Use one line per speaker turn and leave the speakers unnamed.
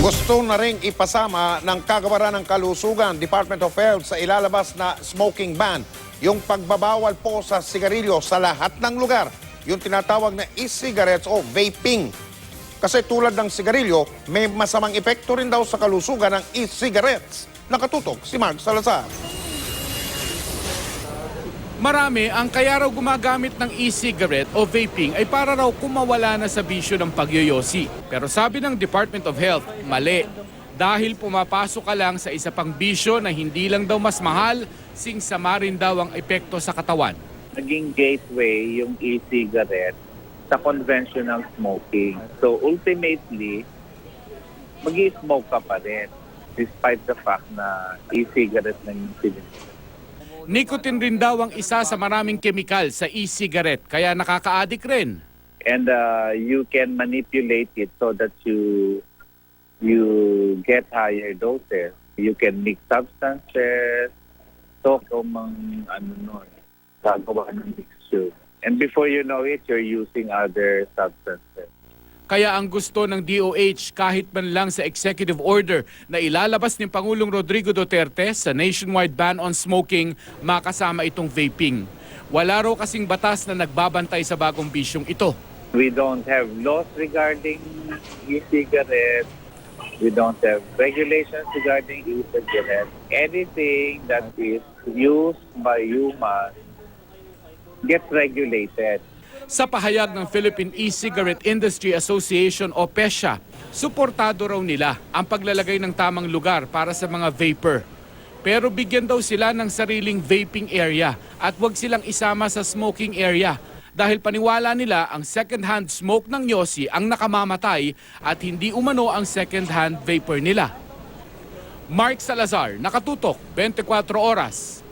Gusto na ring ipasama ng Kagawaran ng Kalusugan, Department of Health sa ilalabas na smoking ban, yung pagbabawal po sa sigarilyo sa lahat ng lugar, yung tinatawag na e-cigarettes o vaping. Kasi tulad ng sigarilyo, may masamang epekto rin daw sa kalusugan ng e-cigarettes. Nakatutok si Mark Salazar.
Marami ang kaya raw gumagamit ng e-cigarette o vaping ay para raw kumawala na sa bisyo ng pagyoyosi. Pero sabi ng Department of Health, mali. Dahil pumapasok ka lang sa isa pang bisyo na hindi lang daw mas mahal, singsama rin daw ang epekto sa katawan.
Naging gateway yung e-cigarette sa conventional smoking. So ultimately, mag-i-smoke ka pa rin despite the fact na e-cigarette na yung sinusunod.
Nicotine rin daw ang isa sa maraming kemikal sa e-cigarette, kaya nakaka-addict rin.
And you can manipulate it so that you get higher doses. You can mix substances, talk among gagawa ng mixture. And before you know it, you're using other substances.
Kaya ang gusto ng DOH kahit man lang sa executive order na ilalabas ni Pangulong Rodrigo Duterte sa nationwide ban on smoking, makasama itong vaping. Wala raw kasing batas na nagbabantay sa bagong bisyong ito.
We don't have laws regarding e-cigarettes. We don't have regulations regarding e-cigarettes. Anything that is used by humans gets regulated.
Sa pahayag ng Philippine E-Cigarette Industry Association o PESA, suportado raw nila ang paglalagay ng tamang lugar para sa mga vapor. Pero bigyan daw sila ng sariling vaping area at huwag silang isama sa smoking area dahil paniwala nila ang second-hand smoke ng yosi ang nakamamatay at hindi umano ang second-hand vapor nila. Mark Salazar, Nakatutok, 24 Oras.